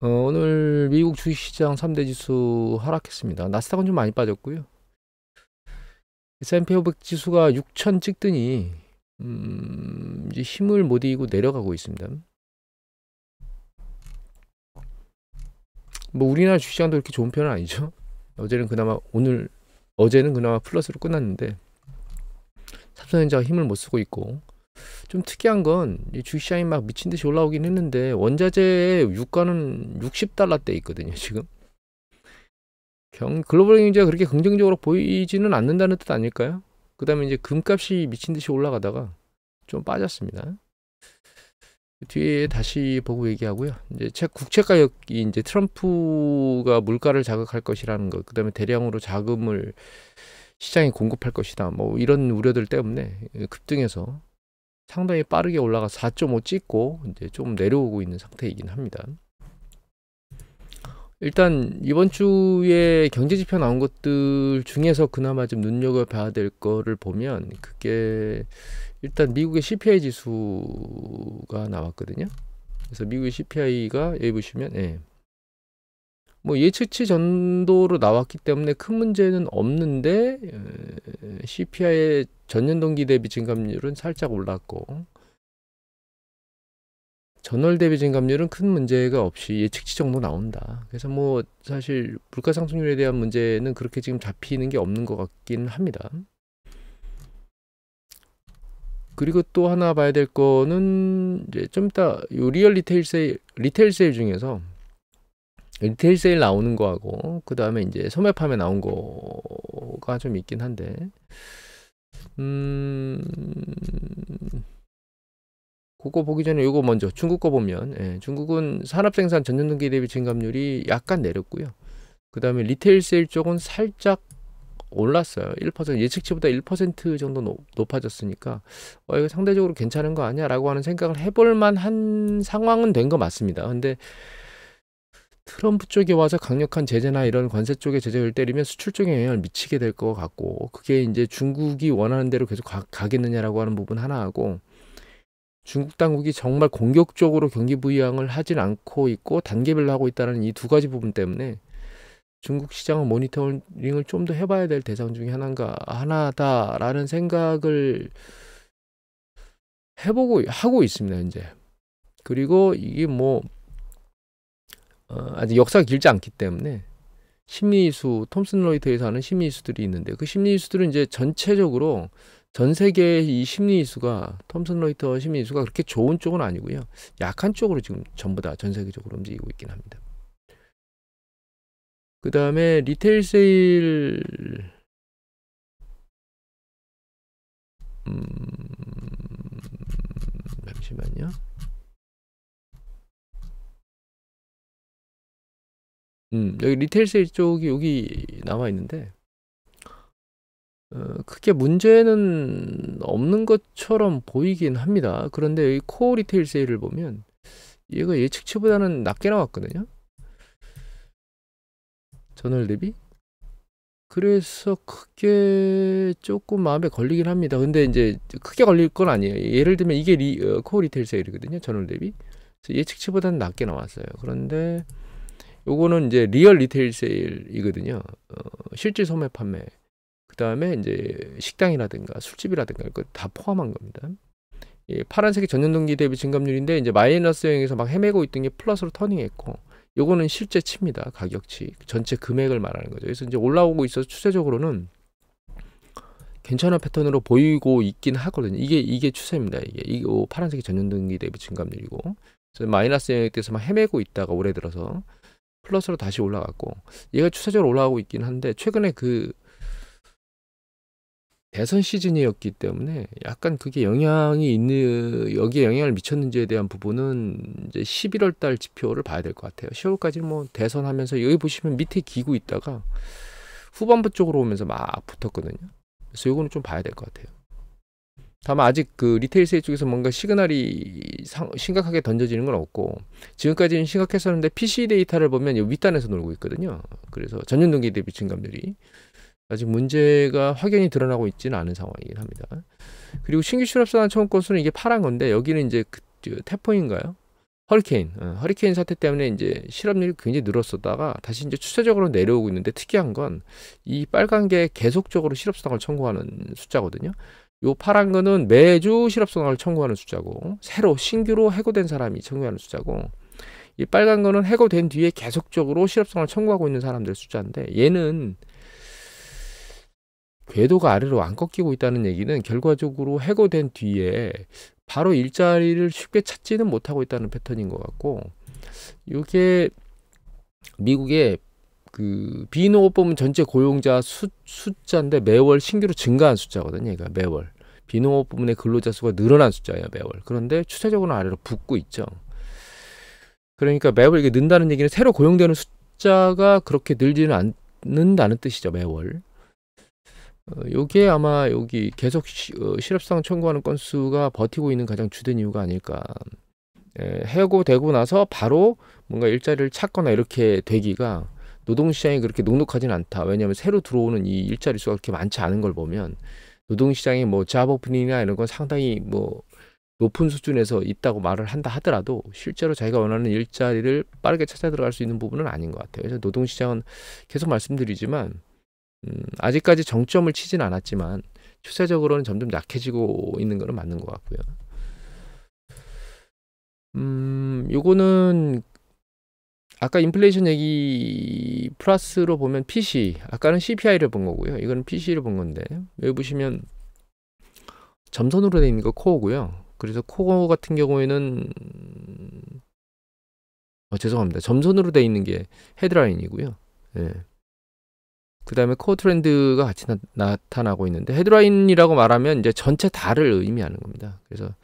오늘 미국 주식시장 3대 지수 하락했습니다. 나스닥은 좀 많이 빠졌고요. S&P 500 지수가 6,000 찍더니 이제 힘을 못 이기고 내려가고 있습니다. 뭐 우리나라 주식시장도 그렇게 좋은 편은 아니죠. 어제는 그나마 플러스로 끝났는데 삼성전자가 힘을 못 쓰고 있고, 좀 특이한 건 이 주식시장이 막 미친 듯이 올라오긴 했는데 원자재의 유가는 $60대 있거든요, 지금. 글로벌 경제가 그렇게 긍정적으로 보이지는 않는다는 뜻 아닐까요? 그 다음에 이제 금값이 미친 듯이 올라가다가 좀 빠졌습니다. 뒤에 다시 보고 얘기하고요. 이제 국채 가격이 이제 트럼프가 물가를 자극할 것이라는 것, 그 다음에 대량으로 자금을 시장에 공급할 것이다, 뭐 이런 우려들 때문에 급등해서 상당히 빠르게 올라가 4.5 찍고 이제 좀 내려오고 있는 상태이긴 합니다. 일단 이번 주에 경제 지표 나온 것들 중에서 그나마 좀 눈여겨봐야 될 거를 보면, 그게 일단 미국의 CPI 지수가 나왔거든요. 그래서 미국의 CPI가 여기 보시면 뭐 예측치 정도로 나왔기 때문에 큰 문제는 없는데, CPI의 전년 동기 대비 증감률은 살짝 올랐고 전월 대비 증감률은 큰 문제가 없이 예측치 정도 나온다. 그래서 뭐 사실 물가 상승률에 대한 문제는 그렇게 지금 잡히는 게 없는 것 같긴 합니다. 그리고 또 하나 봐야 될 거는 이제 좀 이따 요 리테일 세일 중에서 리테일 세일 나오는 거하고, 그 다음에 이제 소매 판매 나온 거가 좀 있긴 한데, 그거 보기 전에 요거 먼저 중국 거 보면, 중국은 산업생산 전년 동기 대비 증감률이 약간 내렸고요. 그 다음에 리테일 세일 쪽은 살짝 올랐어요. 1%, 예측치보다 1% 정도 높아졌으니까 이거 상대적으로 괜찮은 거 아니야 라고 하는 생각을 해볼 만한 상황은 된 거 맞습니다. 근데 트럼프 쪽에 와서 강력한 제재나 이런 관세 쪽의 제재를 때리면 수출 쪽에 영향을 미치게 될 것 같고, 그게 이제 중국이 원하는 대로 계속 가겠느냐라고 하는 부분 하나하고, 중국 당국이 정말 공격적으로 경기 부양을 하진 않고 있고 단계별로 하고 있다는 이 두 가지 부분 때문에 중국 시장은 모니터링을 좀 더 해봐야 될 대상 중에 하나다라는 생각을 하고 있습니다, 현재. 그리고 이게 뭐 아직 역사가 길지 않기 때문에 심리지수, 톰슨 로이터에서 하는 심리지수들이 있는데, 그 심리지수들은 이제 전체적으로 전 세계의 이 심리지수가, 톰슨 로이터 심리지수가 그렇게 좋은 쪽은 아니고요, 약한 쪽으로 지금 전부 다 전 세계적으로 움직이고 있긴 합니다. 그 다음에 리테일 세일 잠시만요. 여기 리테일 세일 쪽이 여기 나와 있는데, 크게 문제는 없는 것처럼 보이긴 합니다. 그런데 이 코어 리테일 세일을 보면 얘가 예측치보다는 낮게 나왔거든요, 전월 대비. 그래서 크게 조금 마음에 걸리긴 합니다. 근데 이제 크게 걸릴 건 아니에요. 예를 들면 이게 코어 리테일 세일이거든요, 전월 대비. 그래서 예측치보다는 낮게 나왔어요. 그런데 요거는 이제 리얼 리테일 세일이거든요. 실질 소매 판매, 그 다음에 이제 식당이라든가 술집이라든가 이거 다 포함한 겁니다. 파란색이 전년 동기 대비 증감률인데, 이제 마이너스 영역에서 막 헤매고 있던 게 플러스로 터닝했고, 요거는 실제치입니다. 가격치 전체 금액을 말하는 거죠. 그래서 이제 올라오고 있어서 추세적으로는 괜찮은 패턴으로 보이고 있긴 하거든요. 이게 추세입니다. 이게 파란색이 전년 동기 대비 증감률이고, 그래서 마이너스 영역에서 막 헤매고 있다가 올해 들어서 플러스로 다시 올라갔고, 얘가 추세적으로 올라가고 있긴 한데, 최근에 그 대선 시즌이었기 때문에 약간 그게 여기에 영향을 미쳤는지에 대한 부분은 이제 11월 달 지표를 봐야 될 것 같아요. 10월까지 뭐 대선하면서 여기 보시면 밑에 기고 있다가 후반부 쪽으로 오면서 막 붙었거든요. 그래서 요거는 좀 봐야 될 것 같아요. 다만 아직 그 리테일 세일 쪽에서 뭔가 시그널이 심각하게 던져지는 건 없고, 지금까지는 심각했었는데 PC 데이터를 보면 윗단에서 놀고 있거든요. 그래서 전년 동기 대비 증감률이 아직 문제가 확연히 드러나고 있지는 않은 상황이긴 합니다. 그리고 신규 실업자단 청구 건수는 이게 파란 건데, 여기는 이제 태포인가요? 허리케인 사태 때문에 이제 실업률이 굉장히 늘었었다가 다시 이제 추세적으로 내려오고 있는데 특이한 건 이 빨간 게 계속적으로 실업수당을 청구하는 숫자거든요. 요 파란 거는 매주 실업수당을 청구하는 숫자고 새로 신규로 해고된 사람이 청구하는 숫자고 이 빨간 거는 해고된 뒤에 계속적으로 실업수당을 청구하고 있는 사람들 숫자인데 얘는 궤도가 아래로 안 꺾이고 있다는 얘기는 결과적으로 해고된 뒤에 바로 일자리를 쉽게 찾지는 못하고 있다는 패턴인 것 같고 이게 미국의 그 비농업부문 전체 고용자 숫자인데 매월 신규로 증가한 숫자거든요. 그러니까 매월 비농업 부문의 근로자 수가 늘어난 숫자예요. 매월. 그런데 추세적으로 아래로 붙고 있죠. 그러니까 매월 이게 는다는 얘기는 새로 고용되는 숫자가 그렇게 늘지는 않는다는 뜻이죠. 매월. 요게 아마 여기 계속 실업수당 청구하는 건수가 버티고 있는 가장 주된 이유가 아닐까. 해고되고 나서 바로 뭔가 일자리를 찾거나 이렇게 되기가 노동시장이 그렇게 녹록하진 않다. 왜냐하면 새로 들어오는 이 일자리 수가 그렇게 많지 않은 걸 보면 노동시장이 뭐 잡 오프닝이나 이런 건 상당히 뭐 높은 수준에서 있다고 말을 한다 하더라도 실제로 자기가 원하는 일자리를 빠르게 찾아 들어갈 수 있는 부분은 아닌 것 같아요. 그래서 노동시장은 계속 말씀드리지만 아직까지 정점을 치진 않았지만 추세적으로는 점점 약해지고 있는 것은 맞는 것 같고요. 요거는 아까 인플레이션 얘기 플러스로 보면 PC, 아까는 CPI를 본 거고요. 이거는 PC를 본 건데 여기 보시면 점선으로 되어 있는 거 코어고요. 그래서 코어 같은 경우에는 죄송합니다. 점선으로 되어 있는 게 헤드라인이고요. 예. 그 다음에 코어 트렌드가 같이 나타나고 있는데 헤드라인이라고 말하면 이제 전체 다를 의미하는 겁니다. 그래서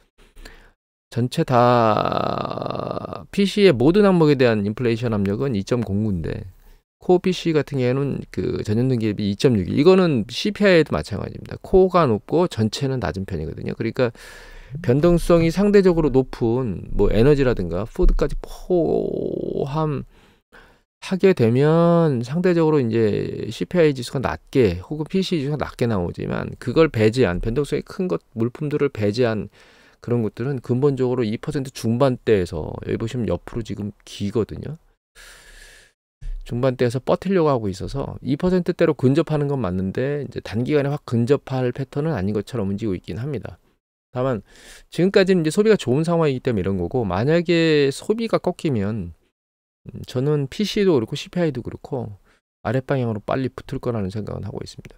전체 다 PC의 모든 항목에 대한 인플레이션 압력은 2.09인데 코어 PC 같은 경우에는 그 전년동 대비 2.61. 이거는 CPI에도 마찬가지입니다. 코어가 높고 전체는 낮은 편이거든요. 그러니까 변동성이 상대적으로 높은 뭐 에너지라든가 푸드까지 포함하게 되면 상대적으로 이제 CPI 지수가 낮게 혹은 PC 지수가 낮게 나오지만 그걸 배제한 변동성이 큰 것 물품들을 배제한 그런 것들은 근본적으로 2% 중반대에서 여기 보시면 옆으로 지금 기거든요. 중반대에서 버티려고 하고 있어서 2%대로 근접하는 건 맞는데 이제 단기간에 확 근접할 패턴은 아닌 것처럼 움직이고 있긴 합니다. 다만 지금까지는 이제 소비가 좋은 상황이기 때문에 이런 거고 만약에 소비가 꺾이면 저는 PC도 그렇고 CPI도 그렇고 아랫방향으로 빨리 붙을 거라는 생각은 하고 있습니다.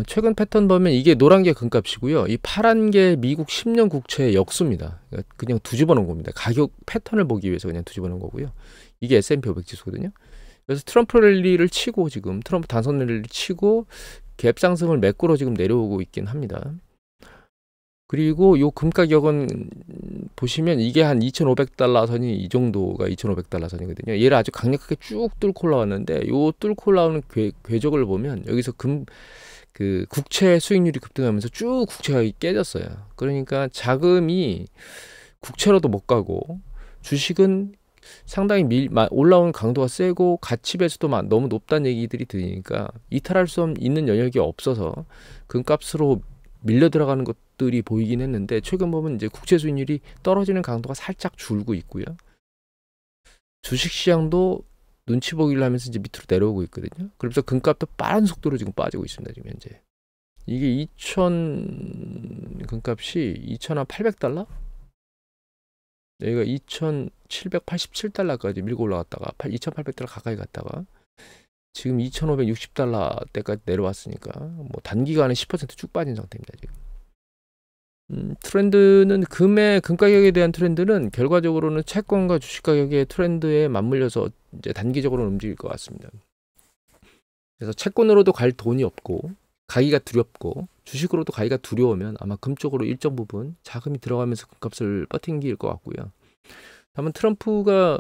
최근 패턴 보면 이게 노란 게 금값이고요. 이 파란 게 미국 10년 국채의 역수입니다. 그냥 뒤집어 놓은 겁니다. 가격 패턴을 보기 위해서 그냥 뒤집어 놓은 거고요. 이게 S&P 500 지수거든요. 그래서 트럼프 랠리를 치고 지금 트럼프 당선 랠리를 치고 갭 상승을 메꾸러 지금 내려오고 있긴 합니다. 그리고 요 금 가격은 보시면 이게 한 2,500달러 선이 이 정도가 2,500달러 선이거든요. 얘를 아주 강력하게 쭉 뚫고 올라왔는데 요 뚫고 올라오는 궤적을 보면 여기서 그 국채 수익률이 급등하면서 쭉 국채가 깨졌어요. 그러니까 자금이 국채로도 못 가고 주식은 상당히 올라오는 강도가 세고 가치 배수도 너무 높다는 얘기들이 들으니까 이탈할 수 있는 영역이 없어서 금값으로 밀려 들어가는 것들이 보이긴 했는데 최근 보면 이제 국채 수익률이 떨어지는 강도가 살짝 줄고 있고요. 주식시장도 눈치 보기를 하면서 이제 밑으로 내려오고 있거든요. 그래서 금값도 빠른 속도로 지금 빠지고 있습니다. 지금 현재 이게 금값이 2,800달러? 여기가 2,787달러까지 밀고 올라갔다가 2,800달러 가까이 갔다가 지금 2,560달러 때까지 내려왔으니까 뭐 단기간에 10% 쭉 빠진 상태입니다. 지금. 트렌드는 금 가격에 대한 트렌드는 결과적으로는 채권과 주식 가격의 트렌드에 맞물려서 이제 단기적으로 움직일 것 같습니다. 그래서 채권으로도 갈 돈이 없고 가기가 두렵고 주식으로도 가기가 두려우면 아마 금 쪽으로 일정 부분 자금이 들어가면서 금값을 버팅길 것 같고요. 다만 트럼프가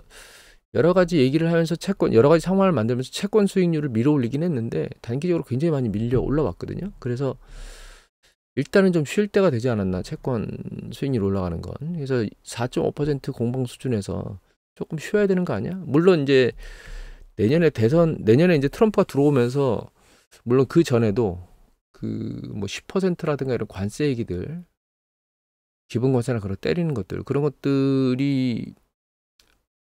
여러 가지 얘기를 하면서 여러 가지 상황을 만들면서 채권 수익률을 밀어올리긴 했는데 단기적으로 굉장히 많이 밀려 올라왔거든요. 그래서 일단은 좀 쉴 때가 되지 않았나 채권 수익률 올라가는 건. 그래서 4.5% 공방 수준에서 조금 쉬어야 되는 거 아니야? 물론 이제 내년에 이제 트럼프가 들어오면서 물론 그 전에도 그 뭐 10%라든가 이런 관세 얘기들 기본 관세나 그런 때리는 것들, 그런 것들이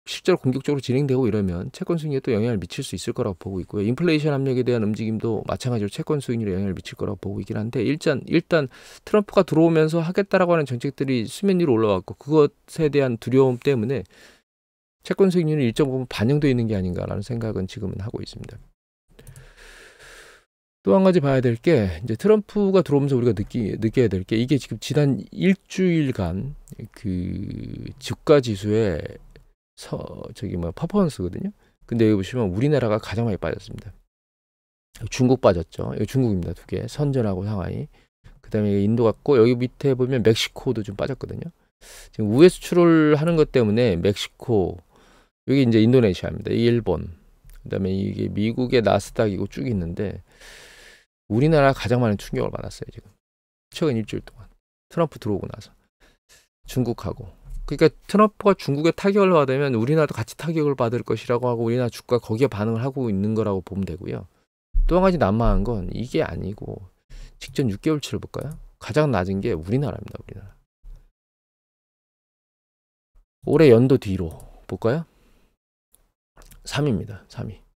실제로 공격적으로 진행되고 이러면 채권 수익률에 또 영향을 미칠 수 있을 거라고 보고 있고요. 인플레이션 압력에 대한 움직임도 마찬가지로 채권 수익률에 영향을 미칠 거라고 보고 있긴 한데, 일단 트럼프가 들어오면서 하겠다라고 하는 정책들이 수면 위로 올라왔고, 그것에 대한 두려움 때문에 채권 수익률이 일정 부분 반영되어 있는 게 아닌가라는 생각은 지금은 하고 있습니다. 또 한 가지 봐야 될 게, 이제 트럼프가 들어오면서 우리가 느껴야 될 게, 이게 지금 지난 일주일간 그 주가 지수의 퍼포먼스거든요. 근데 여기 보시면 우리나라가 가장 많이 빠졌습니다. 중국 빠졌죠. 여기 중국입니다. 2개. 선전하고 상하이. 그 다음에 인도 같고, 여기 밑에 보면 멕시코도 좀 빠졌거든요. 지금 우회 수출을 하는 것 때문에 멕시코, 여기 이제 인도네시아입니다. 일본. 그 다음에 이게 미국의 나스닥이고 쭉 있는데, 우리나라가 가장 많은 충격을 받았어요. 지금 최근 일주일 동안 트럼프 들어오고 나서 중국하고. 그러니까 트럼프가 중국에 타격을 받으면 우리나라도 같이 타격을 받을 것이라고 하고, 우리나라 주가 거기에 반응을 하고 있는 거라고 보면 되고요. 또 한 가지 난망한 건 이게 아니고, 직전 6개월치를 볼까요? 가장 낮은 게 우리나라입니다. 우리나라. 올해 연도 뒤로 볼까요? 3위입니다. 3위.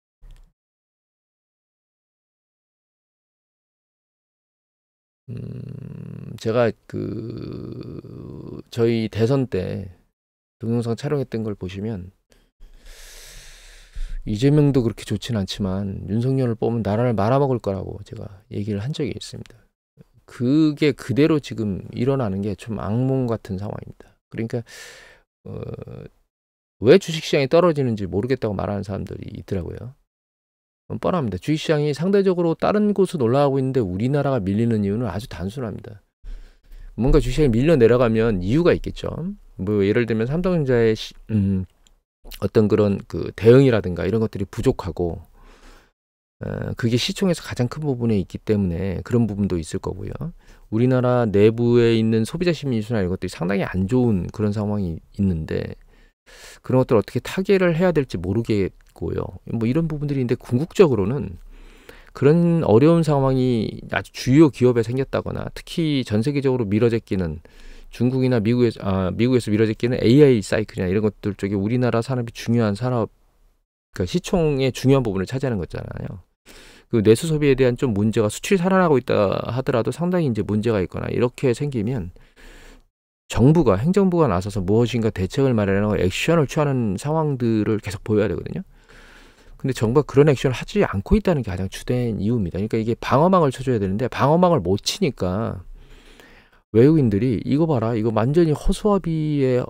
제가 저희 대선 때 동영상 촬영했던 걸 보시면, 이재명도 그렇게 좋진 않지만 윤석열을 뽑으면 나라를 말아먹을 거라고 제가 얘기를 한 적이 있습니다. 그게 그대로 지금 일어나는 게 좀 악몽 같은 상황입니다. 그러니까 왜 주식시장이 떨어지는지 모르겠다고 말하는 사람들이 있더라고요. 뻔합니다. 주식시장이 상대적으로 다른 곳은 올라가고 있는데 우리나라가 밀리는 이유는 아주 단순합니다. 뭔가 주식시장이 밀려 내려가면 이유가 있겠죠. 뭐 예를 들면 삼성전자의 어떤 그런 그 대응이라든가 이런 것들이 부족하고, 그게 시총에서 가장 큰 부분에 있기 때문에 그런 부분도 있을 거고요. 우리나라 내부에 있는 소비자 심리지수나 이런 것들이 상당히 안 좋은 그런 상황이 있는데, 그런 것들을 어떻게 타개를 해야 될지 모르겠고요. 뭐 이런 부분들이 있는데, 궁극적으로는 그런 어려운 상황이 아주 주요 기업에 생겼다거나, 특히 전 세계적으로 미뤄제끼는 중국이나 미국에서 미뤄제끼는 AI 사이클이나 이런 것들 쪽에 우리나라 산업이 중요한 산업, 그러니까 시총의 중요한 부분을 차지하는 거잖아요. 그 내수 소비에 대한 좀 문제가, 수출이 살아나고 있다 하더라도 상당히 이제 문제가 있거나 이렇게 생기면 행정부가 나서서 무엇인가 대책을 마련하고 액션을 취하는 상황들을 계속 보여야 되거든요. 근데 정부가 그런 액션을 하지 않고 있다는 게 가장 주된 이유입니다. 그러니까 이게 방어망을 쳐줘야 되는데, 방어망을 못 치니까 외국인들이 이거 봐라, 이거 완전히 허수아비의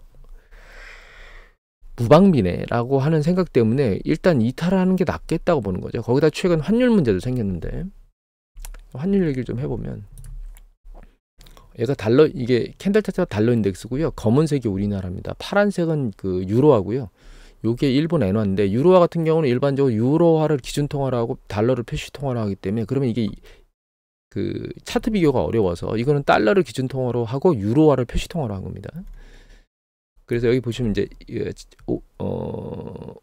무방비네라고 하는 생각 때문에 일단 이탈하는 게 낫겠다고 보는 거죠. 거기다 최근 환율 문제도 생겼는데, 환율 얘기를 좀 해보면, 얘가 이게 캔들 자체가 달러 인덱스고요. 검은색이 우리나라입니다. 파란색은 그 유로화고요. 요게 일본 엔화인데, 유로화 같은 경우는 일반적으로 유로화를 기준 통화로 하고 달러를 표시 통화로 하기 때문에, 그러면 이게 그 차트 비교가 어려워서 이거는 달러를 기준 통화로 하고 유로화를 표시 통화로 한 겁니다. 그래서 여기 보시면 이제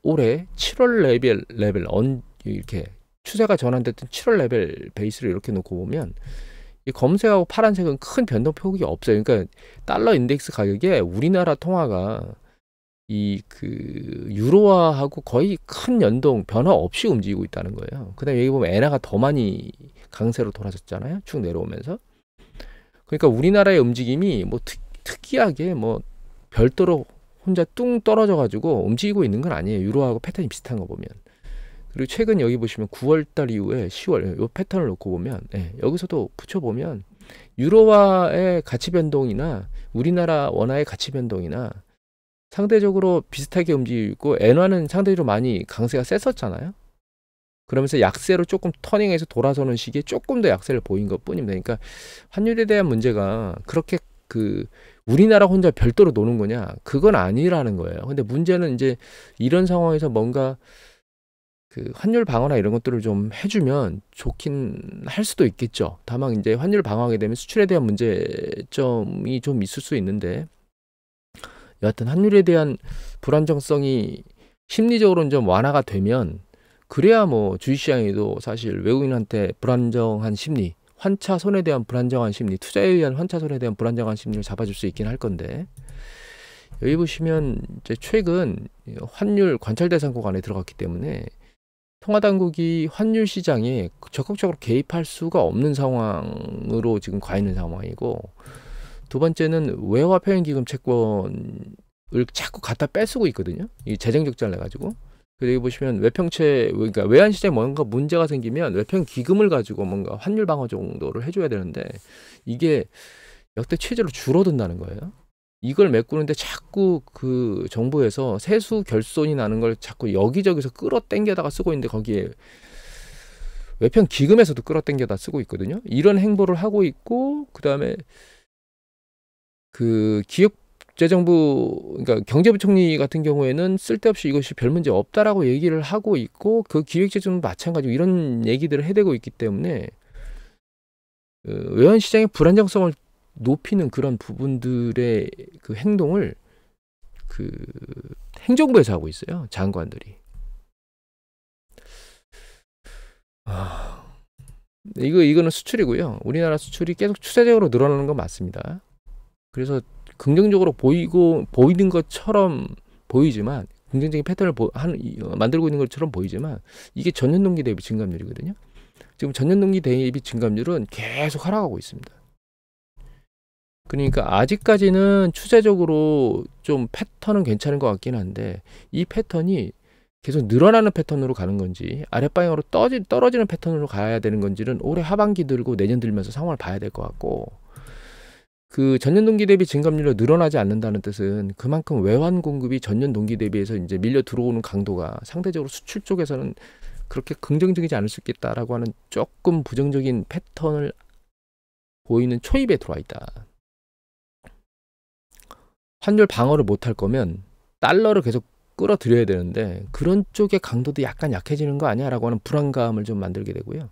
올해 7월 레벨 이렇게 추세가 전환됐던 7월 레벨 베이스를 이렇게 놓고 보면, 이 검은색하고 파란색은 큰 변동폭이 없어요. 그러니까 달러 인덱스 가격에 우리나라 통화가 그 유로화하고 거의 큰 변화 없이 움직이고 있다는 거예요. 그다음에 여기 보면 엔화가 더 많이 강세로 돌아섰잖아요. 쭉 내려오면서. 그러니까 우리나라의 움직임이 뭐 특이하게 뭐 별도로 혼자 뚱 떨어져 가지고 움직이고 있는 건 아니에요. 유로하고 패턴이 비슷한 거 보면. 그리고 최근 여기 보시면 9월달 이후에 10월 요 패턴을 놓고 보면, 여기서도 붙여보면 유로화의 가치 변동이나 우리나라 원화의 가치 변동이나 상대적으로 비슷하게 움직이고, 엔화는 상대적으로 많이 강세가 셌었잖아요. 그러면서 약세로 조금 터닝해서 돌아서는 시기에 조금 더 약세를 보인 것 뿐입니다. 그러니까 환율에 대한 문제가 그렇게 우리나라 혼자 별도로 노는 거냐, 그건 아니라는 거예요. 근데 문제는 이제 이런 상황에서 뭔가 그 환율 방어나 이런 것들을 좀 해주면 좋긴 할 수도 있겠죠. 다만 이제 환율 방어하게 되면 수출에 대한 문제점이 좀 있을 수 있는데, 여하튼 환율에 대한 불안정성이 심리적으로는 좀 완화가 되면, 그래야 뭐 주식시장에도 사실 외국인한테 불안정한 심리 환차 손해에 대한 불안정한 심리, 투자에 의한 환차 손해에 대한 불안정한 심리를 잡아줄 수 있긴 할 건데, 여기 보시면 이제 최근 환율 관찰 대상 구간에 들어갔기 때문에 통화당국이 환율 시장에 적극적으로 개입할 수가 없는 상황으로 지금 가 있는 상황이고, 두 번째는 외화 표현기금 채권을 자꾸 갖다 뺏쓰고 있거든요. 이 재정 적자를 내가지고. 그리고 여기 보시면 외평채, 그러니까 외환 시장에 뭔가 문제가 생기면 외평 기금을 가지고 뭔가 환율 방어 정도를 해줘야 되는데, 이게 역대 최저로 줄어든다는 거예요. 이걸 메꾸는데 자꾸 그 정부에서 세수 결손이 나는 걸 자꾸 여기저기서 끌어당겨다가 쓰고 있는데, 거기에 외평 기금에서도 끌어당겨다 쓰고 있거든요. 이런 행보를 하고 있고, 그 다음에 그 기획재정부, 그러니까 경제부총리 같은 경우에는 쓸데없이 이것이 별 문제 없다라고 얘기를 하고 있고, 그 기획재정도 마찬가지로 이런 얘기들을 해대고 있기 때문에 외환 시장의 불안정성을 높이는 그런 부분들의 그 행동을 그 행정부에서 하고 있어요. 장관들이. 이거는 수출이고요. 우리나라 수출이 계속 추세적으로 늘어나는 건 맞습니다. 그래서 긍정적으로 보이는 것처럼 보이지만, 긍정적인 패턴을 만들고 있는 것처럼 보이지만, 이게 전년 동기 대비 증감률이거든요. 지금 전년 동기 대비 증감률은 계속 하락하고 있습니다. 그러니까 아직까지는 추세적으로 좀 패턴은 괜찮은 것 같긴 한데, 이 패턴이 계속 늘어나는 패턴으로 가는 건지 아랫방향으로 떨어지는 패턴으로 가야 되는 건지는 올해 하반기 들고 내년 들면서 상황을 봐야 될 것 같고, 그 전년 동기 대비 증감률이 늘어나지 않는다는 뜻은 그만큼 외환 공급이 전년 동기 대비해서 이제 밀려 들어오는 강도가 상대적으로 수출 쪽에서는 그렇게 긍정적이지 않을 수 있겠다라고 하는 조금 부정적인 패턴을 보이는 초입에 들어와 있다. 환율 방어를 못할 거면 달러를 계속 끌어들여야 되는데, 그런 쪽의 강도도 약간 약해지는 거 아니야? 라고 하는 불안감을 좀 만들게 되고요.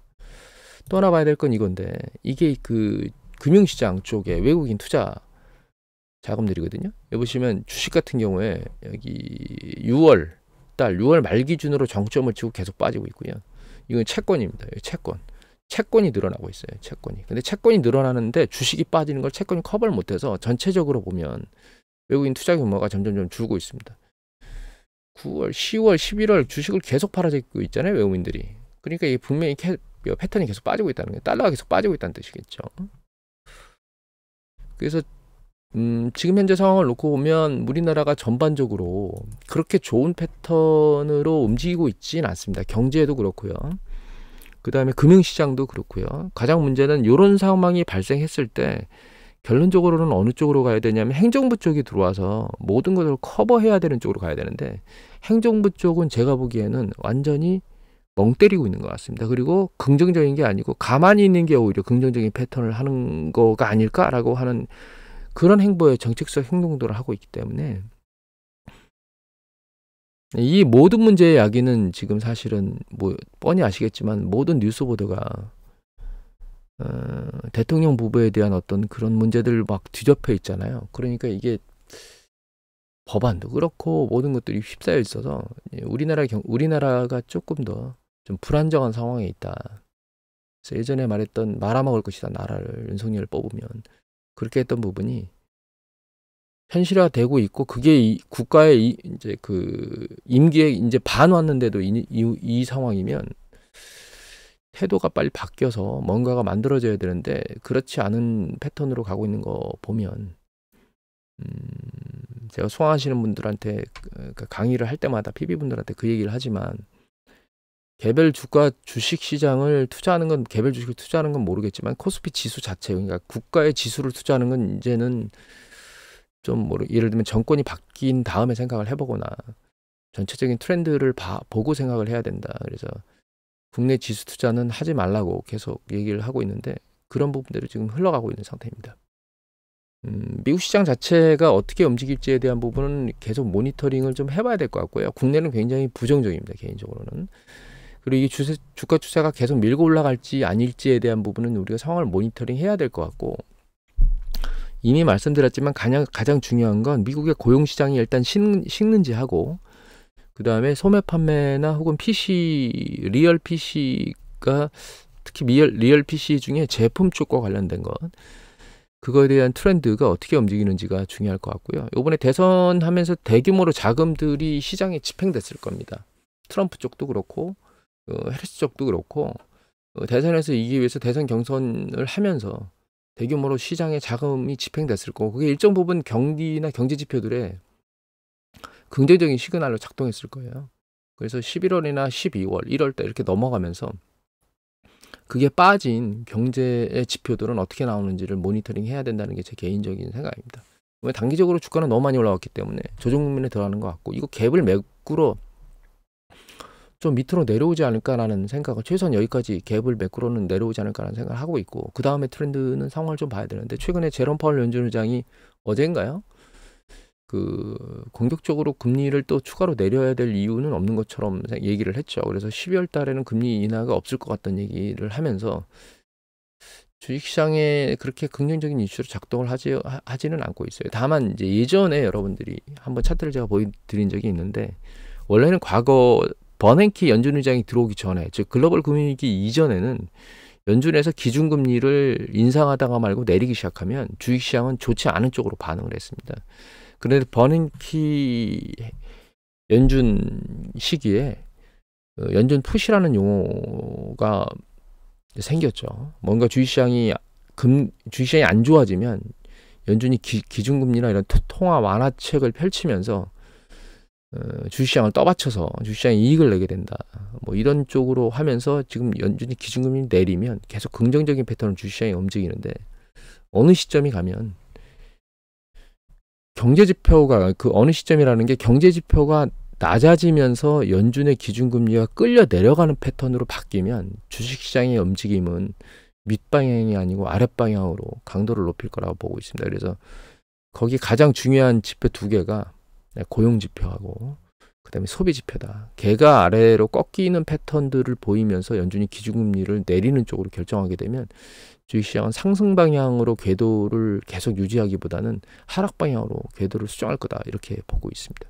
또 하나 봐야 될 건 이건데, 이게 그 금융시장 쪽에 외국인 투자 자금들이거든요. 여기 보시면 주식 같은 경우에 여기 6월 말 기준으로 정점을 치고 계속 빠지고 있고요. 이건 채권입니다. 채권이 늘어나고 있어요. 근데 채권이 늘어나는데 주식이 빠지는 걸 채권이 커버를 못해서 전체적으로 보면 외국인 투자 규모가 점점 줄고 있습니다. 9월, 10월, 11월 주식을 계속 팔아주고 있잖아요, 외국인들이. 그러니까 이게 분명히 패턴이 계속 빠지고 있다는 거예요. 달러가 계속 빠지고 있다는 뜻이겠죠. 그래서 지금 현재 상황을 놓고 보면 우리나라가 전반적으로 그렇게 좋은 패턴으로 움직이고 있지는 않습니다. 경제도 그렇고요. 그 다음에 금융시장도 그렇고요. 가장 문제는 이런 상황이 발생했을 때 결론적으로는 어느 쪽으로 가야 되냐면, 행정부 쪽이 들어와서 모든 것을 커버해야 되는 쪽으로 가야 되는데, 행정부 쪽은 제가 보기에는 완전히 멍 때리고 있는 것 같습니다. 그리고 긍정적인 게 아니고 가만히 있는 게 오히려 긍정적인 패턴을 하는 거가 아닐까라고 하는 그런 행보의 정책적 행동들을 하고 있기 때문에, 이 모든 문제의 야기는 지금 사실은 뭐 뻔히 아시겠지만 모든 뉴스 보도가 대통령 부부에 대한 어떤 그런 문제들 막 뒤덮여 있잖아요. 그러니까 이게 법안도 그렇고 모든 것들이 휩싸여 있어서 우리나라가 조금 더 좀 불안정한 상황에 있다. 그래서 예전에 말했던 말아먹을 것이다, 나라를 윤석열을 뽑으면, 그렇게 했던 부분이 현실화되고 있고, 그게 국가의 이제 그 임기에 이제 반 왔는데도 이 상황이면 태도가 빨리 바뀌어서 뭔가가 만들어져야 되는데, 그렇지 않은 패턴으로 가고 있는 거 보면, 제가 소환하시는 분들한테 강의를 할 때마다 PB분들한테 그 얘기를 하지만, 개별 주가 주식 시장을 투자하는 건, 개별 주식을 투자하는 건 모르겠지만 코스피 지수 자체, 그러니까 국가의 지수를 투자하는 건 이제는 좀 예를 들면 정권이 바뀐 다음에 생각을 해보거나 전체적인 트렌드를 보고 생각을 해야 된다. 그래서 국내 지수 투자는 하지 말라고 계속 얘기를 하고 있는데, 그런 부분들이 지금 흘러가고 있는 상태입니다. 미국 시장 자체가 어떻게 움직일지에 대한 부분은 계속 모니터링을 좀 해봐야 될 것 같고요. 국내는 굉장히 부정적입니다, 개인적으로는. 그리고 이 주가 추세가 계속 밀고 올라갈지 아닐지에 대한 부분은 우리가 상황을 모니터링 해야 될 것 같고, 이미 말씀드렸지만 가장 중요한 건 미국의 고용시장이 일단 식는지 하고, 그 다음에 소매 판매나 혹은 PC, 리얼 PC가 특히 리얼 PC 중에 제품 쪽과 관련된 것, 그거에 대한 트렌드가 어떻게 움직이는지가 중요할 것 같고요. 이번에 대선하면서 대규모로 자금들이 시장에 집행됐을 겁니다. 트럼프 쪽도 그렇고 해리스 쪽도 그렇고 대선에서 이기기 위해서 대선 경선을 하면서 대규모로 시장에 자금이 집행됐을 거고, 그게 일정 부분 경기나 경제 지표들에 긍정적인 시그널로 작동했을 거예요. 그래서 11월이나 12월, 1월 때 이렇게 넘어가면서 그게 빠진 경제의 지표들은 어떻게 나오는지를 모니터링 해야 된다는 게 제 개인적인 생각입니다. 왜 단기적으로 주가는 너무 많이 올라왔기 때문에 조정 국면에 들어가는 것 같고, 이거 갭을 메꾸러 좀 밑으로 내려오지 않을까라는 생각을, 최소한 여기까지 갭을 메꾸러는 내려오지 않을까라는 생각을 하고 있고, 그 다음에 트렌드는 상황을 좀 봐야 되는데, 최근에 제롬 파월 연준 의장이 어제인가요? 공격적으로 금리를 또 추가로 내려야 될 이유는 없는 것처럼 얘기를 했죠. 그래서 12월 달에는 금리 인하가 없을 것 같다는 얘기를 하면서 주식시장에 그렇게 긍정적인 이슈로 작동을 하지는 않고 있어요. 다만 이제 예전에 여러분들이 한번 차트를 제가 보여드린 적이 있는데, 원래는 과거 버냉키 연준 의장이 들어오기 전에, 즉 글로벌 금융위기 이전에는 연준에서 기준금리를 인상하다가 말고 내리기 시작하면 주식시장은 좋지 않은 쪽으로 반응을 했습니다. 그런데 버냉키 연준 시기에 연준 푸시라는 용어가 생겼죠. 뭔가 주식시장이 안 좋아지면 연준이 기준금리나 이런 통화 완화책을 펼치면서 주식시장을 떠받쳐서 주식시장에 이익을 내게 된다. 뭐 이런 쪽으로 하면서 지금 연준이 기준금리 내리면 계속 긍정적인 패턴으로 주식시장이 움직이는데, 어느 시점이 가면 경제지표가, 그 어느 시점이라는 게 경제지표가 낮아지면서 연준의 기준금리가 끌려 내려가는 패턴으로 바뀌면 주식시장의 움직임은 밑방향이 아니고 아랫방향으로 강도를 높일 거라고 보고 있습니다. 그래서 거기 가장 중요한 지표 두 개가 고용지표하고 그다음에 소비지표다. 걔가 아래로 꺾이는 패턴들을 보이면서 연준이 기준금리를 내리는 쪽으로 결정하게 되면 주식시장은 상승 방향으로 궤도를 계속 유지하기보다는 하락 방향으로 궤도를 수정할 거다, 이렇게 보고 있습니다.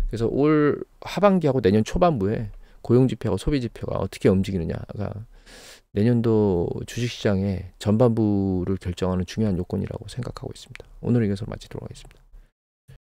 그래서 올 하반기하고 내년 초반부에 고용지표하고 소비지표가 어떻게 움직이느냐가 내년도 주식시장의 전반부를 결정하는 중요한 요건이라고 생각하고 있습니다. 오늘 이것으로 마치도록 하겠습니다.